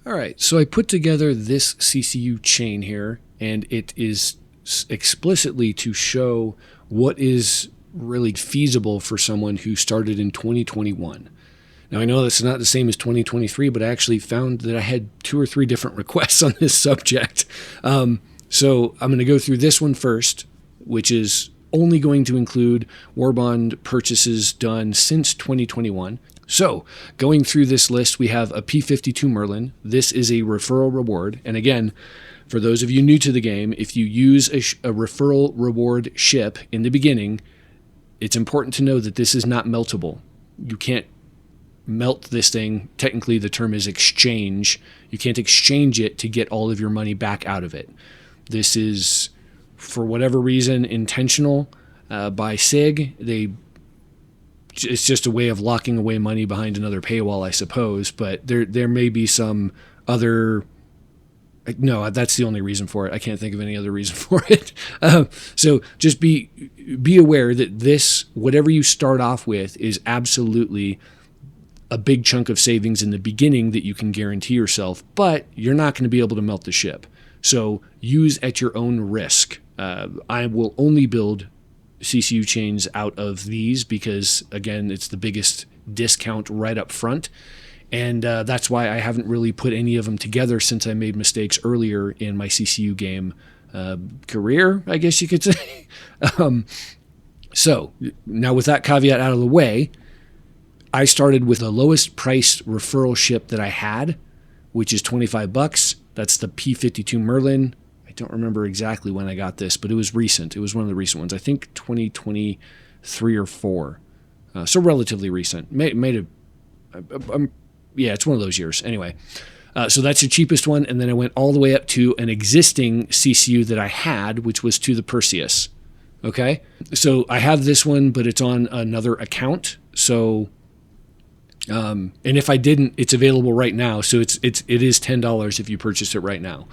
All right, so I put together this CCU chain here, and it is explicitly to show what is really feasible for someone who started in 2021. Now, I know that's not the same as 2023, but I actually found that I had 2 or 3 different requests on this subject. So I'm going to go through this one first, which is only going to include war bond purchases done since 2021. So going through this list, we have a P52 Merlin. This is a referral reward. And again, for those of you new to the game, if you use a referral reward ship in the beginning, it's important to know that this is not meltable. You can't melt this thing. Technically, the term is exchange. You can't exchange it to get all of your money back out of it. This is, for whatever reason, intentional by SIG. It's just a way of locking away money behind another paywall, I suppose. But there may be some other. No, that's the only reason for it. I can't think of any other reason for it. So just be aware that this, whatever you start off with, is absolutely a big chunk of savings in the beginning that you can guarantee yourself, but you're not going to be able to melt the ship. So use at your own risk. I will only build CCU chains out of these because, again, it's the biggest discount right up front. And that's why I haven't really put any of them together since I made mistakes earlier in my CCU game career, I guess you could say. So now with that caveat out of the way, I started with the lowest priced referral ship that I had, which is $25. That's the P52 Merlin. I don't remember exactly when I got this, but it was recent. It was one of the recent ones. I think 2023 or 4. So relatively recent. Made a yeah, it's one of those years. Anyway, so that's the cheapest one. And then I went all the way up to an existing CCU that I had, which was to the Perseus. Okay. So I have this one, but it's on another account. So, and if I didn't, it's available right now. So it is $10 if you purchase it right now.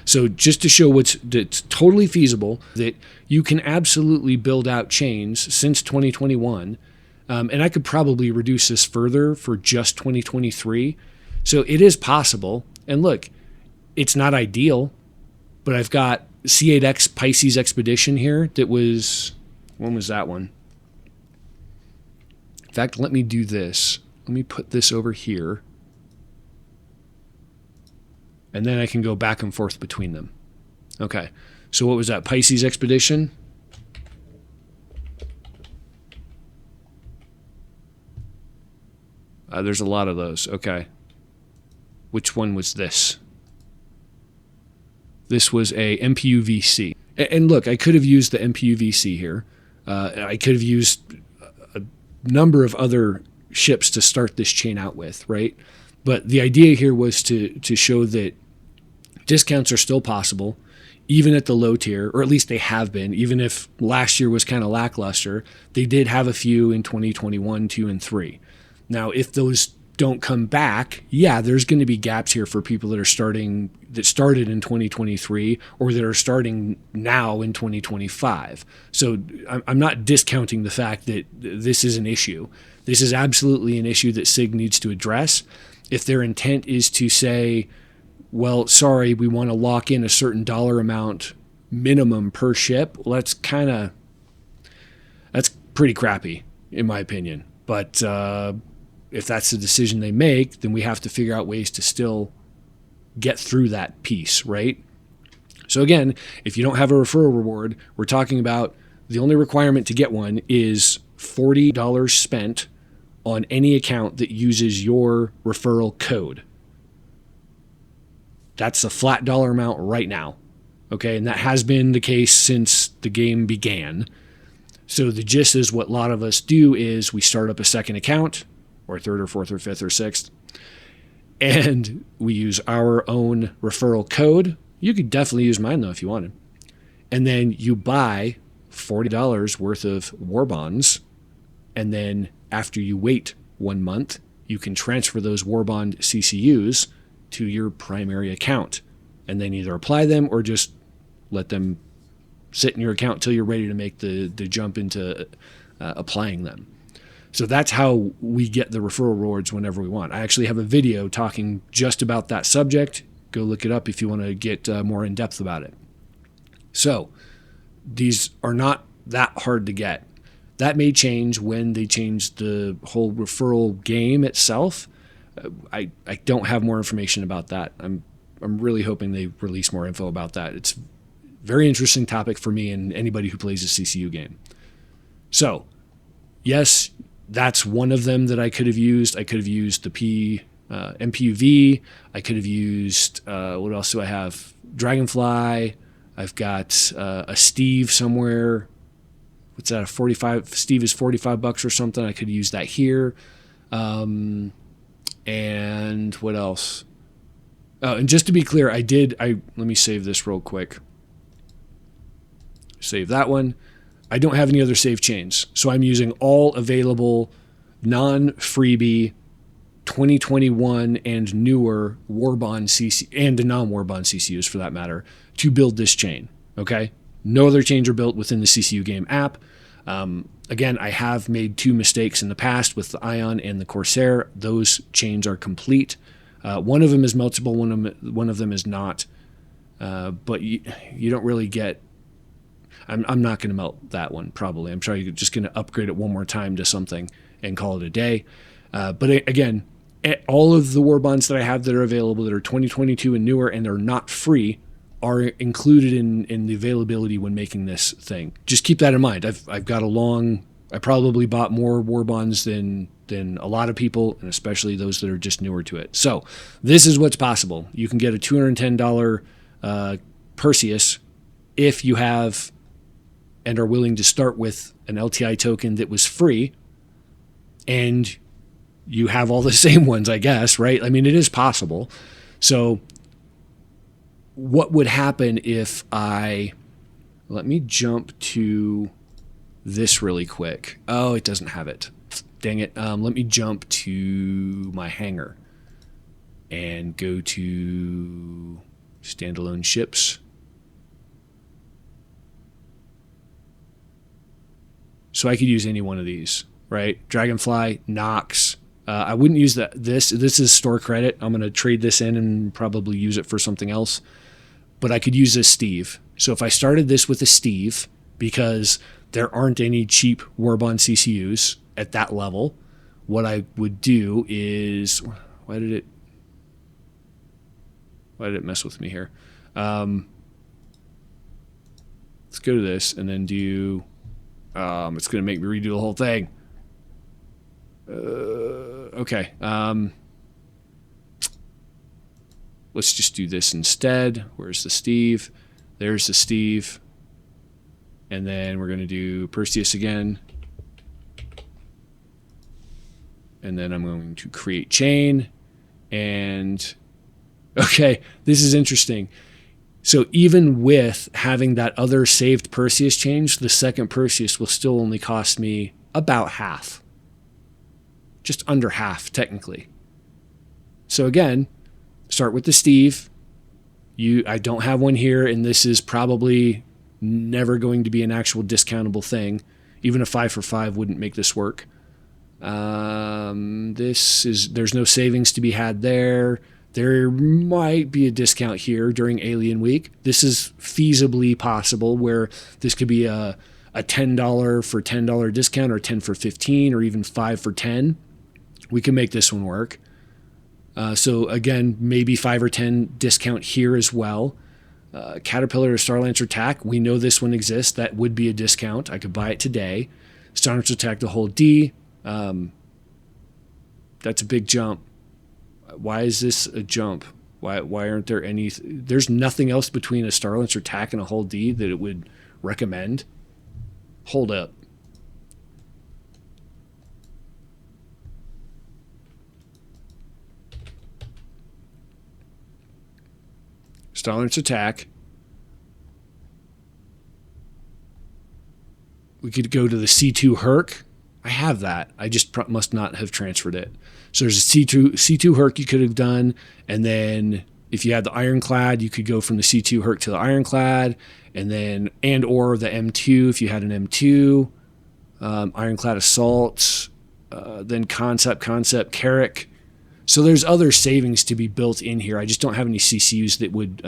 So just to show that's totally feasible, that you can absolutely build out chains since 2021. And I could probably reduce this further for just 2023. So it is possible. And look, it's not ideal, but I've got C8X Pisces Expedition here that was, when was that one? In fact, let me do this. Let me put this over here. And then I can go back and forth between them. Okay. So what was that? Pisces Expedition? There's a lot of those. Okay. Which one was this? This was a MPU-VC. And look, I could have used the MPU-VC here. I could have used a number of other ships to start this chain out with, right? But the idea here was to show that discounts are still possible, even at the low tier, or at least they have been. Even if last year was kind of lackluster, they did have a few in 2021, 2, and 3. Now, if those don't come back, yeah, there's going to be gaps here for people that started in 2023 or that are starting now in 2025. So I'm not discounting the fact that this is an issue. This is absolutely an issue that SIG needs to address. If their intent is to say, well, sorry, we want to lock in a certain dollar amount minimum per ship, well, that's pretty crappy, in my opinion. But if that's the decision they make, then we have to figure out ways to still get through that piece, right? So again, if you don't have a referral reward, we're talking about the only requirement to get one is $40 spent on any account that uses your referral code. That's a flat dollar amount right now. Okay, and that has been the case since the game began. So the gist is what a lot of us do is we start up a second account, or third or fourth or fifth or sixth, and we use our own referral code. You could definitely use mine though if you wanted. And then you buy $40 worth of war bonds, and then after you wait 1 month, you can transfer those war bond CCUs to your primary account, and then either apply them or just let them sit in your account until you're ready to make the jump into applying them. So that's how we get the referral rewards whenever we want. I actually have a video talking just about that subject. Go look it up if you want to get more in depth about it. So these are not that hard to get. That may change when they change the whole referral game itself. I don't have more information about that. I'm really hoping they release more info about that. It's a very interesting topic for me and anybody who plays a CCU game. So, yes, that's one of them that I could have used. I could have used the MPUV. I could have used, what else do I have? Dragonfly. I've got a Steve somewhere. What's that? Steve is $45 or something. I could use that here. And what else? Oh, and just to be clear, let me save this real quick. Save that one. I don't have any other save chains. So I'm using all available non-freebie 2021 and newer Warbond CC and the non-Warbond CCUs for that matter to build this chain. Okay. No other chains are built within the CCU game app. Again, I have made 2 mistakes in the past with the Ion and the Corsair. Those chains are complete. One of them is meltable, one of them is not. But you don't really get. I'm not going to melt that one probably. I'm probably just going to upgrade it one more time to something and call it a day. But again, all of the Warbonds that I have that are available that are 2022 and newer and they're not free are included in the availability when making this thing. Just keep that in mind. I've got I probably bought more Warbonds than a lot of people, and especially those that are just newer to it. So this is what's possible. You can get a $210 Perseus if you have and are willing to start with an LTI token that was free, and you have all the same ones, I guess, right? I mean, it is possible. So what would happen if let me jump to this really quick. Oh, it doesn't have it. Dang it. Let me jump to my hangar and go to standalone ships. So I could use any one of these, right? Dragonfly, Nox. I wouldn't use that. This is store credit. I'm going to trade this in and probably use it for something else. But I could use this Steve. So if I started this with a Steve, because there aren't any cheap Warbond CCUs at that level, what I would do is, why did it mess with me here? Let's go to this and then do, it's going to make me redo the whole thing. Okay. Let's just do this instead. Where's the Steve? There's the Steve. And then we're going to do Perseus again. And then I'm going to create chain. And okay, this is interesting. So even with having that other saved Perseus change, the second Perseus will still only cost me about half. Just under half, technically. So again, start with the Steve. I don't have one here, and this is probably never going to be an actual discountable thing. Even a 5 for 5 wouldn't make this work. There's no savings to be had there. There might be a discount here during Alien Week. This is feasibly possible where this could be a $10 for $10 discount, or 10 for 15, or even 5 for 10. We can make this one work. So again, maybe 5 or 10 discount here as well. Caterpillar or Starlancer TAC, we know this one exists. That would be a discount. I could buy it today. Starlancer TAC, the whole D. That's a big jump. Why is this a jump? Why aren't there any? There's nothing else between a Starlancer TAC and a whole D that it would recommend. Hold up. Starlancer TAC. We could go to the C2 Herc. I have that. I just must not have transferred it. So there's a C2 Herc you could have done, and then if you had the Ironclad, you could go from the C2 Herc to the Ironclad, or the M2 if you had an M2. Ironclad Assault. then concept, Carrick. So there's other savings to be built in here. I just don't have any CCUs that would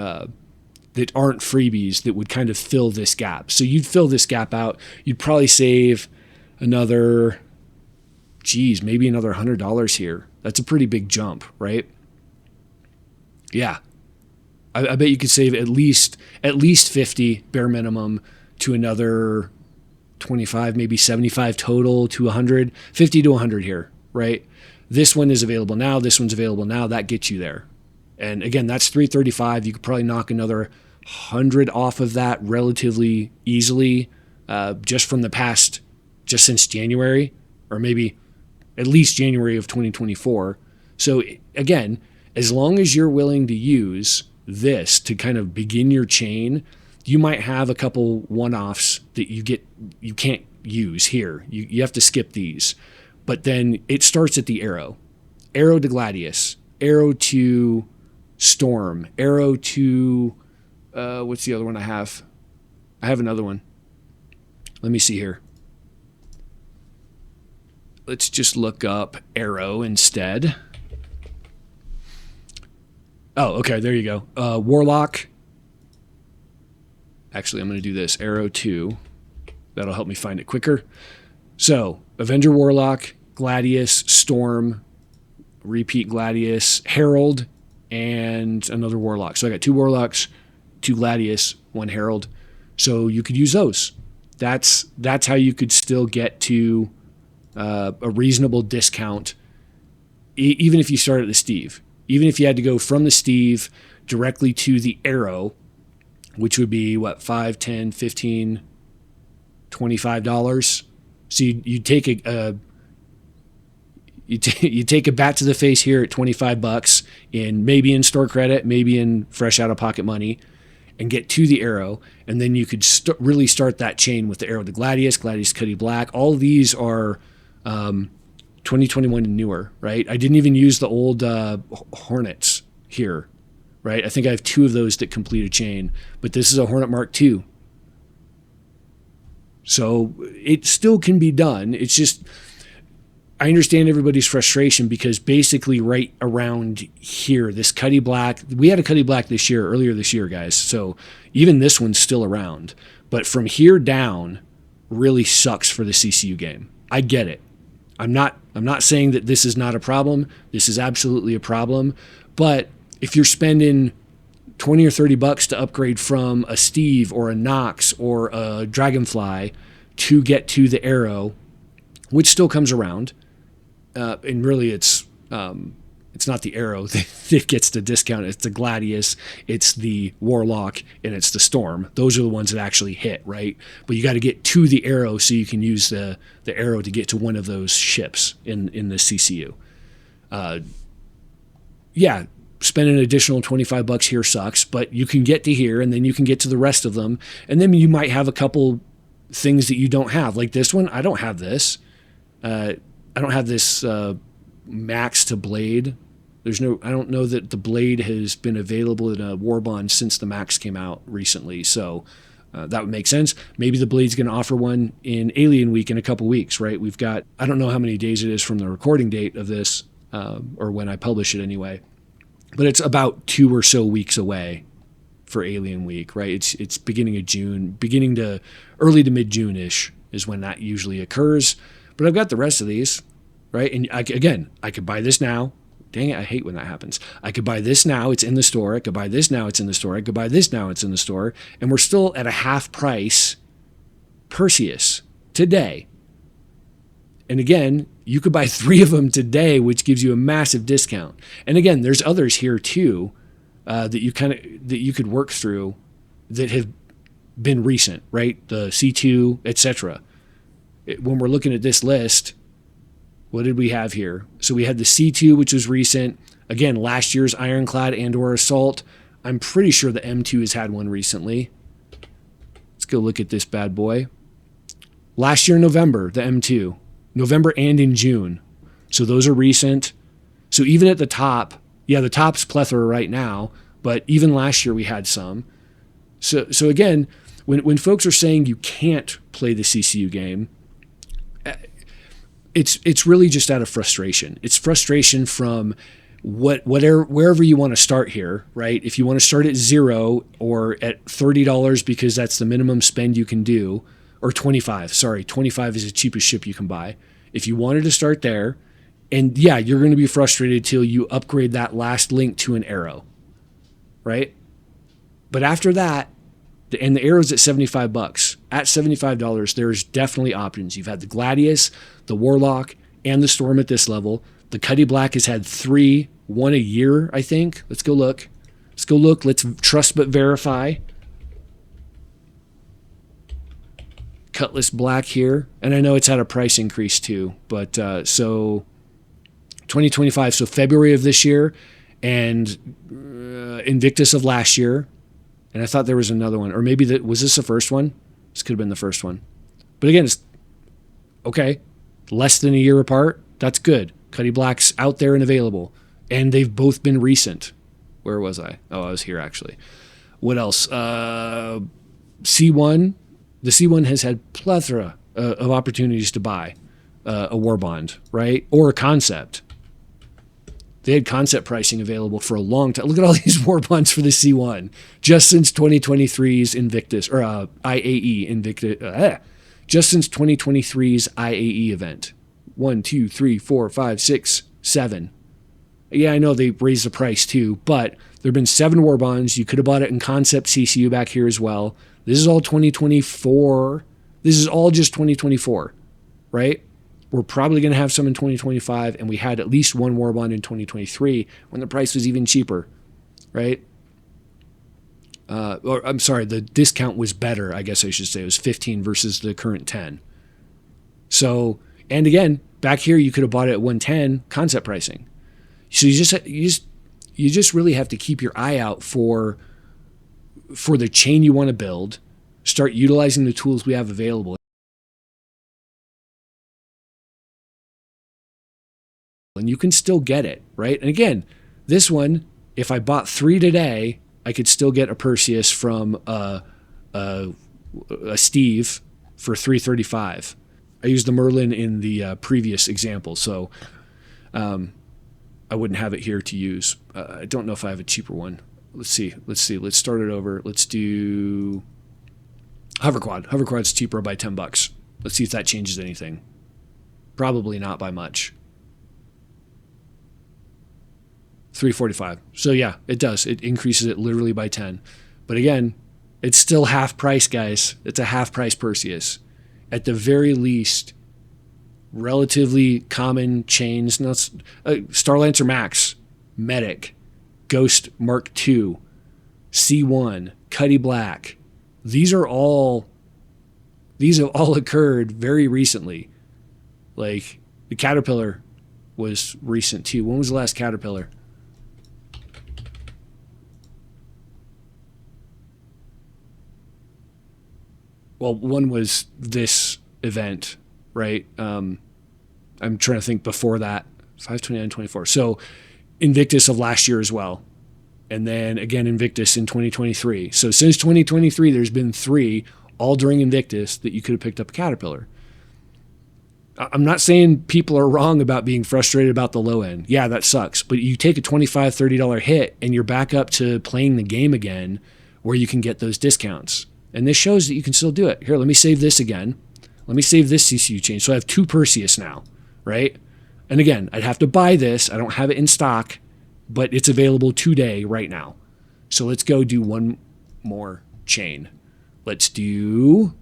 that aren't freebies that would kind of fill this gap. So you'd fill this gap out. You'd probably save another, maybe another $100 here. That's a pretty big jump, right? Yeah. I bet you could save at least 50 bare minimum to another 25, maybe 75 total to 100, 50 to 100 here, right? This one is available now. This one's available now. That gets you there. And again, that's 335. You could probably knock another 100 off of that relatively easily, just from the past, just since January, or maybe at least January of 2024. So again, as long as you're willing to use this to kind of begin your chain, you might have a couple one-offs that you can't use here. You have to skip these. But then it starts at the arrow to Gladius, arrow to Storm, arrow to, what's the other one I have? I have another one. Let me see here. Let's just look up arrow instead. Oh, okay, there you go. Warlock. Actually, I'm going to do this. Arrow 2. That'll help me find it quicker. So, Avenger Warlock, Gladius, Storm, repeat Gladius, Herald, and another Warlock. So I got 2 Warlocks, 2 Gladius, 1 Herald. So you could use those. That's how you could still get to a reasonable discount, even if you start at the Steve. Even if you had to go from the Steve directly to the arrow, which would be what, $5, $10, $15, $25. So you take you take a bat to the face here at $25 in maybe in store credit, maybe in fresh out of pocket money, and get to the arrow, and then you could really start that chain with the arrow to Gladius, Cuddy Black. All these are 2021 and newer, right? I didn't even use the old Hornets here, right? I think I have 2 of those that complete a chain, but this is a Hornet Mark II. So it still can be done. It's just, I understand everybody's frustration because basically right around here, this Cuddy Black, we had a Cuddy Black earlier this year, guys. So even this one's still around. But from here down really sucks for the CCU game. I get it. I'm not saying that this is not a problem. This is absolutely a problem. But if you're spending $20 or $30 to upgrade from a Steve or a Nox or a Dragonfly to get to the arrow, which still comes around, and really it's not the arrow that gets the discount. It's the Gladius, it's the Warlock, and it's the Storm. Those are the ones that actually hit, right? But you got to get to the arrow so you can use the arrow to get to one of those ships in the CCU. Yeah, spend an additional $25 here sucks, but you can get to here, and then you can get to the rest of them, and then you might have a couple things that you don't have. Like this one, I don't have this. I don't have this max to blade. I don't know that the blade has been available in a war bond since the max came out recently. So that would make sense. Maybe the blade's going to offer one in Alien Week in a couple weeks, right? We've got, I don't know how many days it is from the recording date of this, or when I publish it anyway, but it's about 2 or so weeks away for Alien Week, right? It's beginning of June, beginning to early to mid-June-ish is when that usually occurs. But I've got the rest of these, right? And I could buy this now. Dang it, I hate when that happens. I could buy this now, it's in the store. I could buy this now, it's in the store. I could buy this now, it's in the store. And we're still at a half price Perseus today. And again, you could buy 3 of them today, which gives you a massive discount. And again, there's others here too that you could work through that have been recent, right? The C2, etc. When we're looking at this list, what did we have here? So we had the C2, which was recent. Again, last year's Ironclad and/or Assault. I'm pretty sure the M2 has had one recently. Let's go look at this bad boy. Last year, November, the M2. November and in June. So those are recent. So even at the top, yeah, the top's plethora right now, but even last year we had some. So again, when folks are saying you can't play the CCU game, it's really just out of frustration. It's frustration from wherever you want to start here, right? If you want to start at 0 or at $30 because that's the minimum spend you can do, or 25. Sorry, 25 is the cheapest ship you can buy. If you wanted to start there, and yeah, you're going to be frustrated till you upgrade that last link to an arrow, right? But after that, and the arrow's at $75. At $75, there's definitely options. You've had the Gladius, the Warlock, and the Storm at this level. The Cuddy Black has had 3, 1 a year, I think. Let's go look. Let's trust but verify. Cutlass Black here. And I know it's had a price increase too. But so 2025, so February of this year, and Invictus of last year. And I thought there was another one. Or maybe was this the first one? This could have been the first one. But again, it's okay. Less than a year apart. That's good. Cuddy Black's out there and available. And they've both been recent. Where was I? Oh, I was here actually. What else? C1. The C1 has had plethora of opportunities to buy a war bond, right? Or a concept. They had concept pricing available for a long time. Look at all these war bonds for the C1 just since 2023's Invictus or IAE Invictus. Just since 2023's IAE event. 1, 2, 3, 4, 5, 6, 7. Yeah, I know they raised the price too, but there have been 7 war bonds. You could have bought it in concept CCU back here as well. This is all 2024. This is all just 2024, right? We're probably going to have some in 2025, and we had at least 1 war bond in 2023 when the price was even cheaper, right? Or I'm sorry, the discount was better, I guess I should say. It was 15 versus the current 10. So, and again, back here you could have bought it at 110 concept pricing. So you just really have to keep your eye out for the chain you want to build. Start utilizing the tools we have available. And you can still get it, right? And again, this one, if I bought 3 today, I could still get a Perseus from a Steve for $335. I used the Merlin in the previous example, so I wouldn't have it here to use. I don't know if I have a cheaper one. Let's see. Let's start it over. Let's do Hoverquad. Hoverquad's cheaper by $10. Let's see if that changes anything. Probably not by much. $345. So yeah, it does. It increases it literally by 10. But again, it's still half price, guys. It's a half price Perseus. At the very least, relatively common chains. Starlancer Max, Medic, Ghost Mark II, C1, Cuddy Black. These have all occurred very recently. Like the Caterpillar was recent too. When was the last Caterpillar? Well, one was this event, right? I'm trying to think before that, 5/29/24. So Invictus of last year as well. And then again, Invictus in 2023. So since 2023, there's been 3, all during Invictus, that you could have picked up a Caterpillar. I'm not saying people are wrong about being frustrated about the low end. Yeah, that sucks. But you take a $25, $30 hit and you're back up to playing the game again where you can get those discounts. And this shows that you can still do it. Here, let me save this again. Let me save this CCU chain. So I have 2 Perseus now, right? And again, I'd have to buy this. I don't have it in stock, but it's available today right now. So let's go do one more chain. Let's do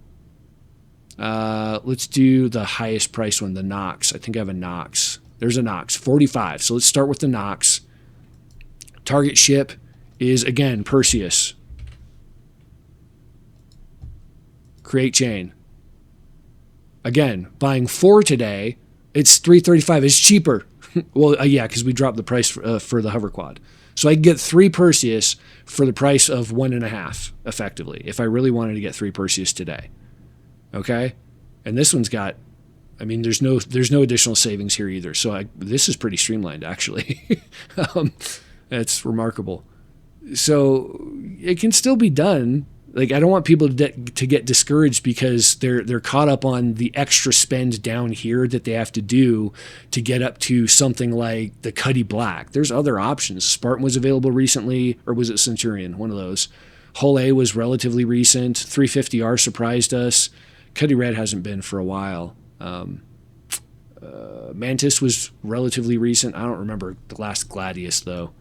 the highest price one, the Nox. I think I have a Nox. There's a Nox, 45. So let's start with the Nox. Target ship is, again, Perseus. Create chain. Again, buying 4 today, it's $335. It's cheaper. Well, yeah, because we dropped the price for the Hoverquad. So I can get 3 Perseus for the price of 1.5, effectively, if I really wanted to get 3 Perseus today. Okay? And this one's got, I mean, there's no additional savings here either. So this is pretty streamlined, actually. It's remarkable. So it can still be done. Like, I don't want people to get discouraged because they're caught up on the extra spend down here that they have to do to get up to something like the Cuddy Black. There's other options. Spartan was available recently, or was it Centurion? One of those. Hull A was relatively recent. 350R surprised us. Cuddy Red hasn't been for a while. Mantis was relatively recent. I don't remember the last Gladius, though.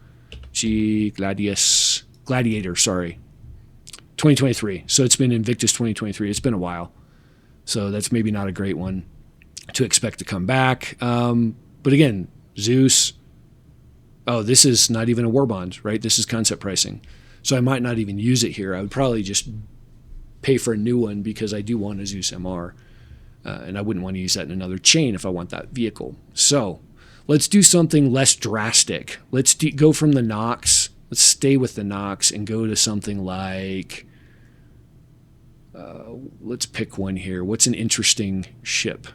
Gladiator, sorry. 2023. So it's been Invictus 2023. It's been a while. So that's maybe not a great one to expect to come back. But again, Zeus. Oh, this is not even a war bond, right? This is concept pricing. So I might not even use it here. I would probably just pay for a new one because I do want a Zeus MR. And I wouldn't want to use that in another chain if I want that vehicle. So let's do something less drastic. Let's go from the Nox. Let's stay with the Nox and go to something like, let's pick one here. What's an interesting ship?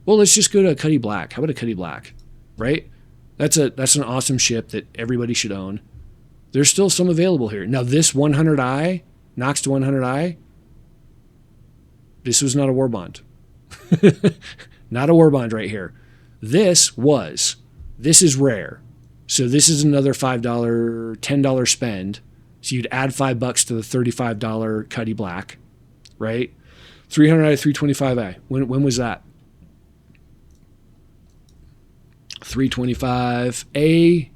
Well, let's just go to a Cuddy Black. How about a Cuddy Black, right? That's an awesome ship that everybody should own. There's still some available here. Now, this 100i, Nox to 100i, this was not a war bond. Not a war bond right here. This is rare. So this is another $5, $10 spend. So you'd add $5 to the $35 Cuddy Black, right? 300i, 325i. When was that? 325A,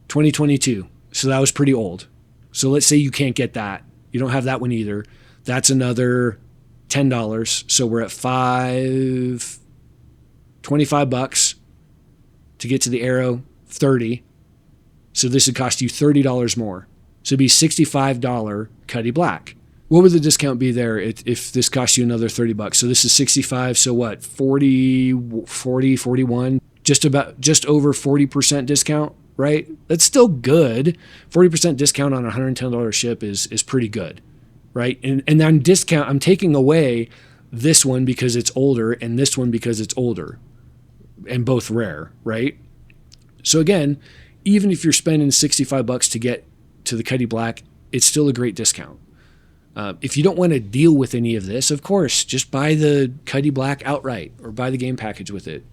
2022. So that was pretty old. So let's say you can't get that. You don't have that one either. That's another $10. So we're at $25 to get to the Arrow, 30. So this would cost you $30 more. So it'd be $65 Cuddy Black. What would the discount be there if this cost you another $30? So this is 65. So what? 40, 41, just over 40% discount, right? That's still good. 40% discount on a $110 ship is pretty good, right? And on discount, I'm taking away this one because it's older and this one because it's older and both rare, right? So again, even if you're spending $65 to get to the Cuddy Black, it's still a great discount. If you don't want to deal with any of this, of course, just buy the Cuddy Black outright or buy the game package with it.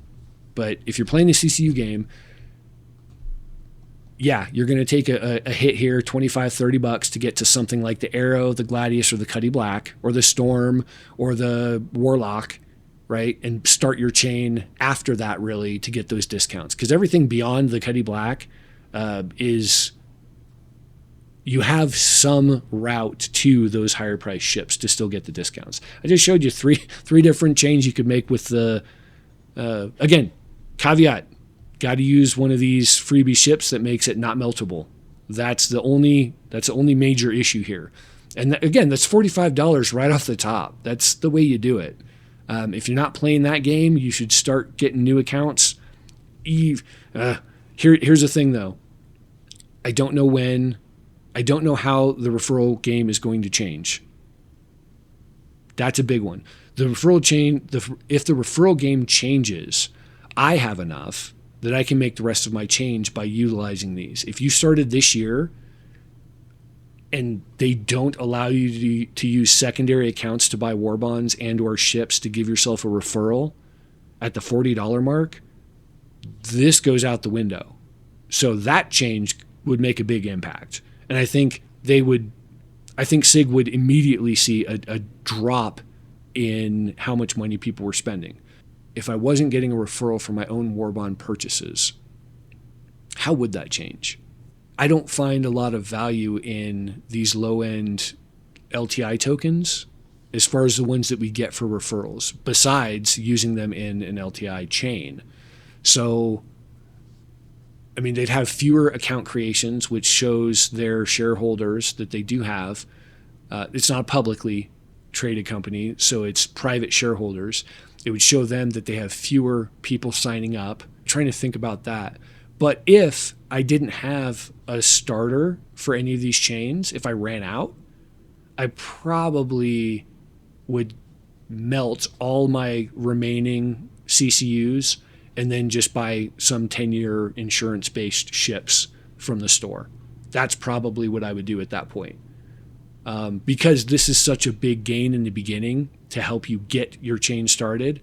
But if you're playing the CCU game, yeah, you're going to take a hit here, $25, $30 to get to something like the Arrow, the Gladius, or the Cuddy Black, or the Storm, or the Warlock, right? And start your chain after that, really, to get those discounts. Because everything beyond the Cuddy Black is... you have some route to those higher price ships to still get the discounts. I just showed you three different chains you could make with the, again, caveat, got to use one of these freebie ships that makes it not meltable. That's the only major issue here. And again, that's $45 right off the top. That's the way you do it. If you're not playing that game, you should start getting new accounts. Here's the thing though. I don't know when. I don't know how the referral game is going to change. That's a big one. The referral chain, if the referral game changes, I have enough that I can make the rest of my change by utilizing these. If you started this year and they don't allow you to use secondary accounts to buy war bonds and or ships to give yourself a referral at the $40 mark, this goes out the window. So that change would make a big impact. And I think SIG would immediately see a drop in how much money people were spending. If I wasn't getting a referral for my own war bond purchases, how would that change? I don't find a lot of value in these low-end LTI tokens as far as the ones that we get for referrals, besides using them in an LTI chain. So, I mean, they'd have fewer account creations, which shows their shareholders that they do have. It's not a publicly traded company, so it's private shareholders. It would show them that they have fewer people signing up. I'm trying to think about that. But if I didn't have a starter for any of these chains, if I ran out, I probably would melt all my remaining CCUs and then just buy some 10-year insurance-based ships from the store. That's probably what I would do at that point. because this is such a big gain in the beginning to help you get your chain started.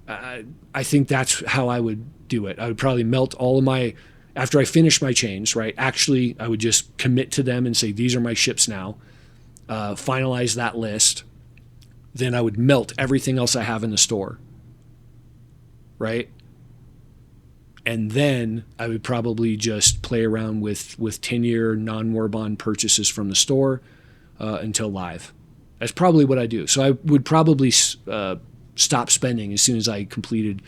I think that's how I would do it. I would probably melt all of my, after I finish my chains, right? Actually, I would just commit to them and say, these are my ships now. Finalize that list. Then I would melt everything else I have in the store, right? And then I would probably just play around with 10-year non-war bond purchases from the store until live. That's probably what I do. So I would probably stop spending as soon as I completed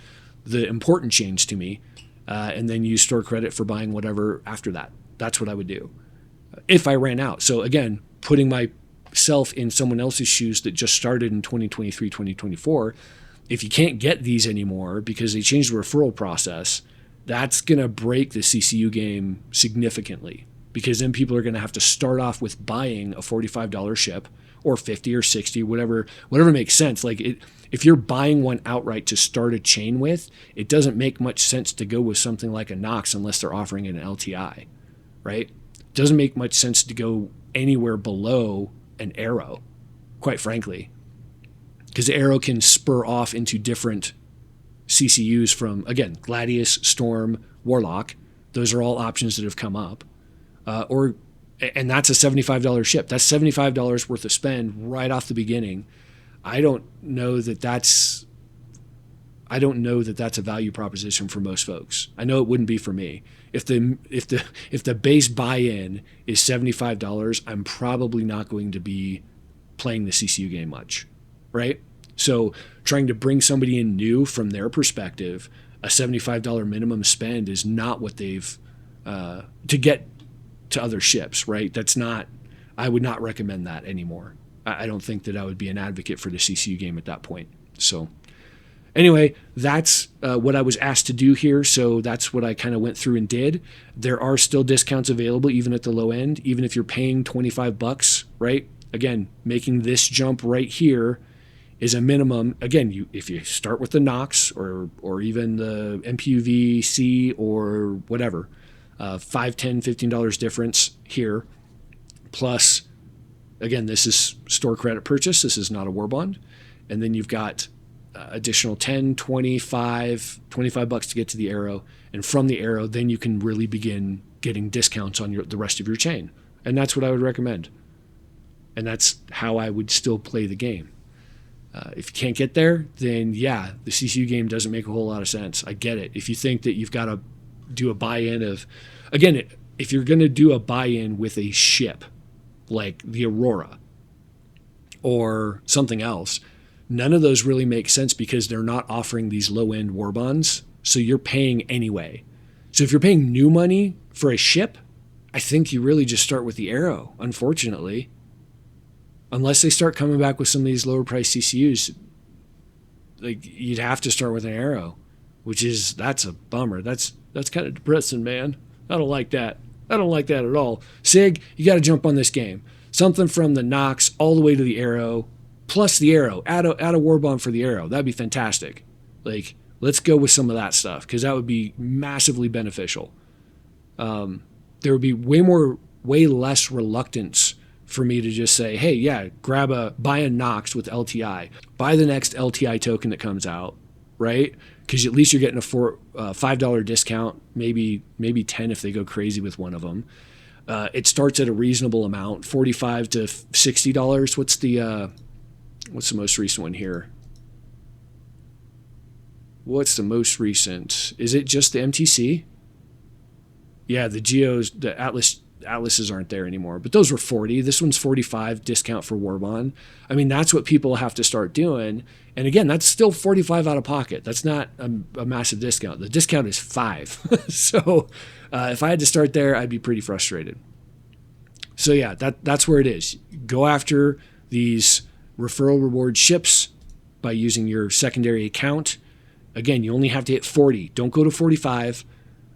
the important change to me, and then use store credit for buying whatever after that. That's what I would do if I ran out. So again, putting myself in someone else's shoes that just started in 2023, 2024, if you can't get these anymore because they changed the referral process, that's going to break the CCU game significantly, because then people are going to have to start off with buying a $45 ship or 50 or 60, whatever makes sense. Like if you're buying one outright to start a chain with, it doesn't make much sense to go with something like a Nox unless they're offering an LTI, right? It doesn't make much sense to go anywhere below an Arrow, quite frankly, because the Arrow can spur off into different CCUs from, again, Gladius, Storm, Warlock. Those are all options that have come up. And that's a $75 ship. That's $75 worth of spend right off the beginning. I don't know that that's a value proposition for most folks. I know it wouldn't be for me. If the base buy-in is $75, I'm probably not going to be playing the CCU game much, right? So trying to bring somebody in new from their perspective, a $75 minimum spend is not what they've to get to other ships, right? I would not recommend that anymore. I don't think that I would be an advocate for the CCU game at that point. So anyway, that's what I was asked to do here. So that's what I kind of went through and did. There are still discounts available, even at the low end, even if you're paying $25, right? Again, making this jump right here is a minimum. Again, if you start with the Nox or even the MPUV C or whatever, $5, $10, $15 difference here. Plus, again, this is store credit purchase. This is not a war bond. And then you've got additional 10, 25 bucks to get to the Arrow. And from the Arrow, then you can really begin getting discounts on the rest of your chain. And that's what I would recommend. And that's how I would still play the game. If you can't get there, then yeah, the CCU game doesn't make a whole lot of sense. I get it. If you think that you've got to do a buy-in of, again, if you're going to do a buy-in with a ship like the Aurora or something else, none of those really make sense because they're not offering these low-end war bonds, so you're paying anyway. So if you're paying new money for a ship, I think you really just start with the Arrow, unfortunately. Unless they start coming back with some of these lower price CCUs, like you'd have to start with an Arrow, that's a bummer. That's kind of depressing, man. I don't like that. I don't like that at all. Sig, you got to jump on this game. Something from the Nox all the way to the Arrow, plus the Arrow. Add a war bond for the Arrow. That'd be fantastic. Like, let's go with some of that stuff because that would be massively beneficial. There would be way less reluctance for me to just say, hey, yeah, buy a Nox with LTI. Buy the next LTI token that comes out, right? Because at least you're getting a $5 discount, maybe 10 if they go crazy with one of them. It starts at a reasonable amount, $45 to $60. What's the most recent one here? What's the most recent? Is it just the MTC? Yeah, the Geos, the Atlases aren't there anymore, but those were 40. This one's 45 discount for Warbond. I mean, that's what people have to start doing. And again, that's still 45 out of pocket. That's not a massive discount. The discount is 5. So if I had to start there, I'd be pretty frustrated. So yeah, that's where it is. Go after these referral reward ships by using your secondary account. Again, you only have to hit 40. Don't go to 45.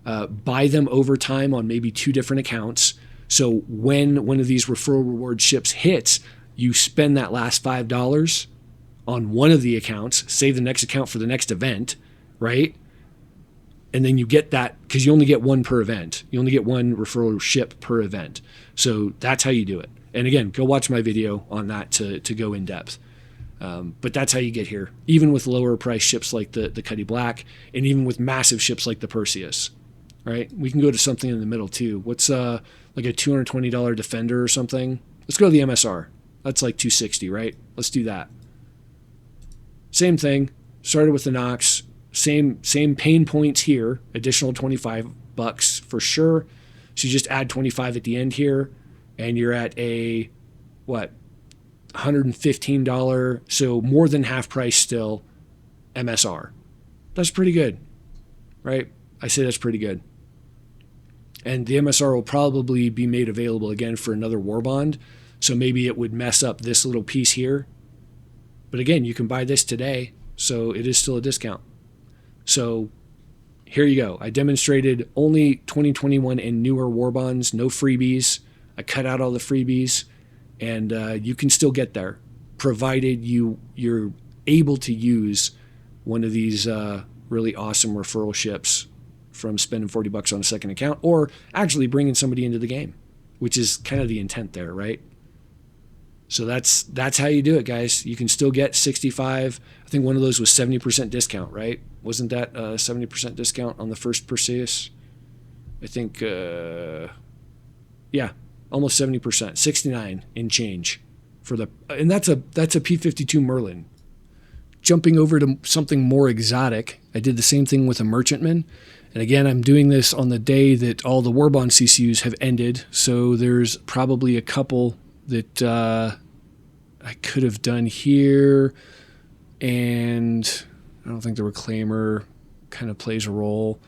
Buy them over time on maybe 2 different accounts. So when one of these referral reward ships hits, you spend that last $5 on one of the accounts, save the next account for the next event, right? And then you get that because you only get one per event. You only get one referral ship per event. So that's how you do it. And again, go watch my video on that to go in depth. But that's how you get here, even with lower price ships like the Cuddy Black, and even with massive ships like the Perseus, right? We can go to something in the middle too. What's like a $220 Defender or something? Let's go to the MSR. That's like $260, right? Let's do that. Same thing. Started with the Nox. Same pain points here. Additional $25 for sure. So you just add 25 at the end here, and you're at a what? $115, so more than half price still, MSR. That's pretty good, right? I say that's pretty good. And the MSR will probably be made available again for another war bond, so maybe it would mess up this little piece here. But again, you can buy this today, so it is still a discount. So here you go. I demonstrated only 2021 and newer war bonds, no freebies. I cut out all the freebies. And you can still get there, provided you're able to use one of these really awesome referral ships from spending $40 on a second account, or actually bringing somebody into the game, which is kind of the intent there, right? So that's how you do it, guys. You can still get 65. I think one of those was 70% discount, right? Wasn't that 70% discount on the first Perseus? I think, yeah. Almost 70%, 69 and change for the, and that's a P52 Merlin. Jumping over to something more exotic, I did the same thing with a Merchantman. And again, I'm doing this on the day that all the Warbond CCUs have ended. So there's probably a couple that I could have done here. And I don't think the Reclaimer kind of plays a role.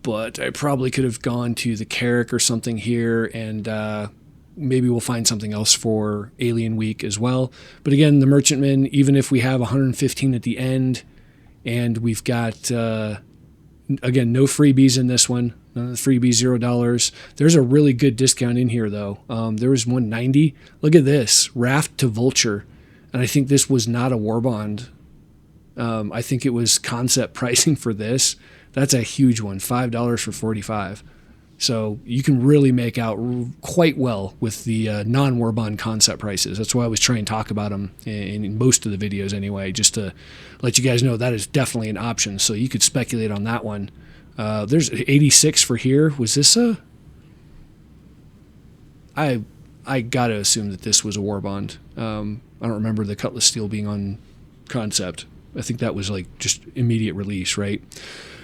But I probably could have gone to the Carrack or something here, and maybe we'll find something else for Alien Week as well. But again, the Merchantman, even if we have 115 at the end, and we've got, again, no freebies in this one. Freebies, $0. There's a really good discount in here, though. There was 190. Look at this, Raft to Vulture. And I think this was not a war bond. I think it was concept pricing for this. That's a huge one, $5 for 45. So you can really make out quite well with the non-war bond concept prices. That's why I was trying to talk about them in most of the videos anyway, just to let you guys know that is definitely an option. So you could speculate on that one. There's 86 for here. Was this a... I got to assume that this was a war bond. I don't remember the Cutlass Steel being on concept. I think that was like just immediate release, right?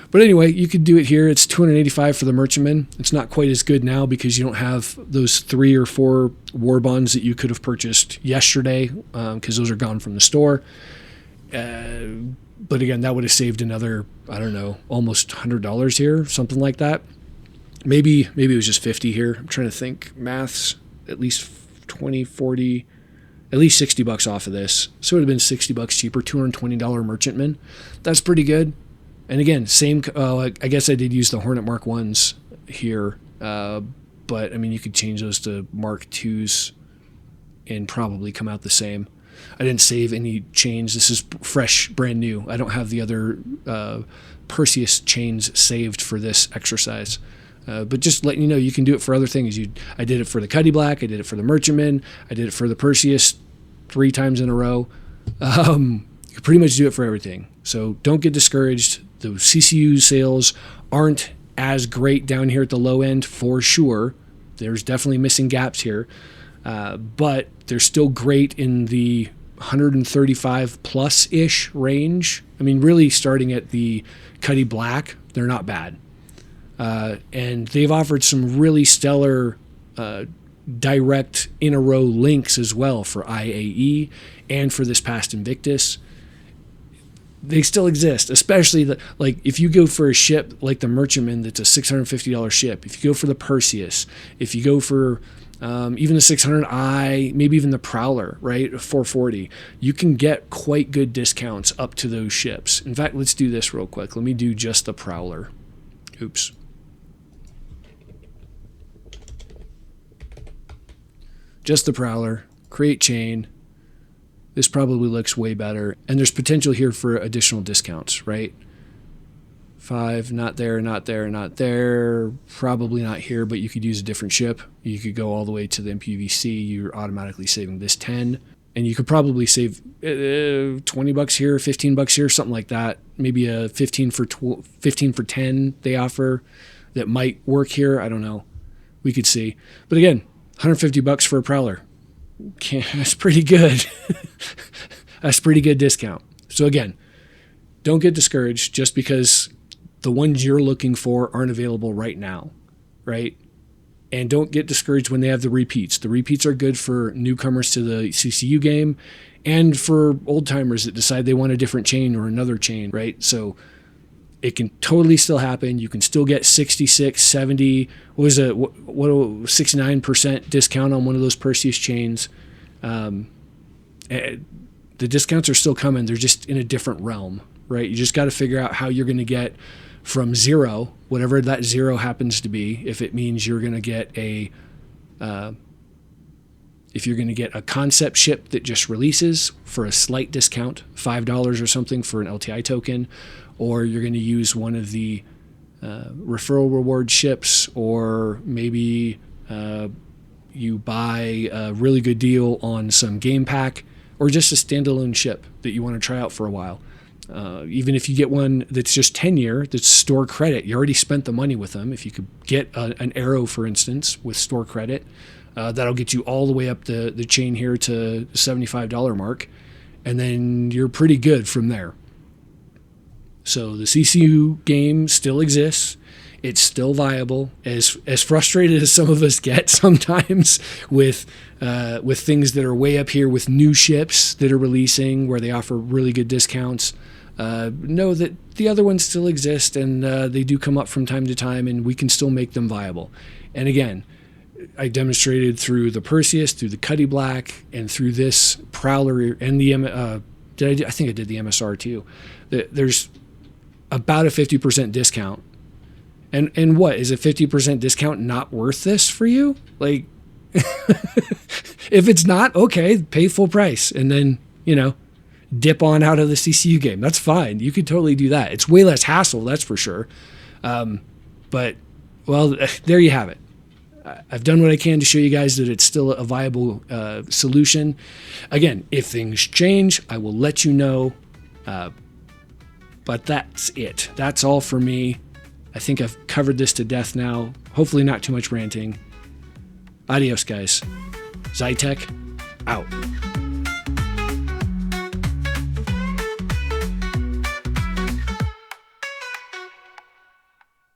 But anyway, you could do it here. It's $285 for the Merchantman. It's not quite as good now because you don't have those 3 or 4 war bonds that you could have purchased yesterday because those are gone from the store. But again, that would have saved another, I don't know, almost $100 here, something like that. Maybe it was just 50 here. I'm trying to think. Maths, at least 20, 40, at least $60 off of this. So it would have been $60 cheaper, $220 Merchantman. That's pretty good. And again, same, I guess I did use the Hornet Mark 1s here, but I mean, you could change those to Mark 2s and probably come out the same. I didn't save any chains. This is fresh, brand new. I don't have the other Perseus chains saved for this exercise. But just letting you know, you can do it for other things. I did it for the Cuddy Black. I did it for the Merchantman. I did it for the Perseus 3 times in a row. You can pretty much do it for everything. So don't get discouraged. The CCU sales aren't as great down here at the low end for sure. There's definitely missing gaps here. But they're still great in the 135 plus-ish range. I mean, really starting at the Cuddy Black, they're not bad. And they've offered some really stellar direct in-a-row links as well for IAE and for this past Invictus. They still exist, especially like if you go for a ship like the Merchantman that's a $650 ship, if you go for the Perseus, if you go for even the 600i, maybe even the Prowler, right, 440, you can get quite good discounts up to those ships. In fact, let's do this real quick. Let me do just the Prowler. Oops. Just the Prowler, create chain. This probably looks way better. And there's potential here for additional discounts, right? 5, not there, not there, not there. Probably not here, but you could use a different ship. You could go all the way to the MPVC. You're automatically saving this 10. And you could probably save $20 here, $15 here, something like that. Maybe a 15 for 10 they offer that might work here. I don't know. We could see. But again, $150 for a Prowler. That's pretty good. That's pretty good discount. So again, don't get discouraged just because the ones you're looking for aren't available right now, right? And don't get discouraged when they have the repeats. The repeats are good for newcomers to the CCU game and for old timers that decide they want a different chain or another chain, right? So it can totally still happen. You can still get 66, 70, what was it, 69% discount on one of those Perseus chains. The discounts are still coming. They're just in a different realm, right? You just got to figure out how you're going to get from zero, whatever that zero happens to be. If it means you're going to get if you're going to get a concept ship that just releases for a slight discount, $5 or something for an LTI token, or you're going to use one of the referral reward ships, or maybe you buy a really good deal on some game pack, or just a standalone ship that you want to try out for a while. Even if you get one that's just 10-year, that's store credit, you already spent the money with them. If you could get an Arrow, for instance, with store credit, that'll get you all the way up the chain here to the $75 mark, and then you're pretty good from there. So the CCU game still exists. It's still viable. As frustrated as some of us get sometimes with things that are way up here with new ships that are releasing where they offer really good discounts, know that the other ones still exist, and they do come up from time to time, and we can still make them viable. And again, I demonstrated through the Perseus, through the Cuddy Black, and through this Prowler and the I think I did the MSR too. There's about a 50% discount. And what, is a 50% discount not worth this for you? Like, if it's not, okay, pay full price and then, dip on out of the CCU game. That's fine. You could totally do that. It's way less hassle, that's for sure. But, well, there you have it. I've done what I can to show you guys that it's still a viable solution. Again, if things change, I will let you know. But that's it. That's all for me. I think I've covered this to death now. Hopefully not too much ranting. Adios, guys. Zi-Tek, out.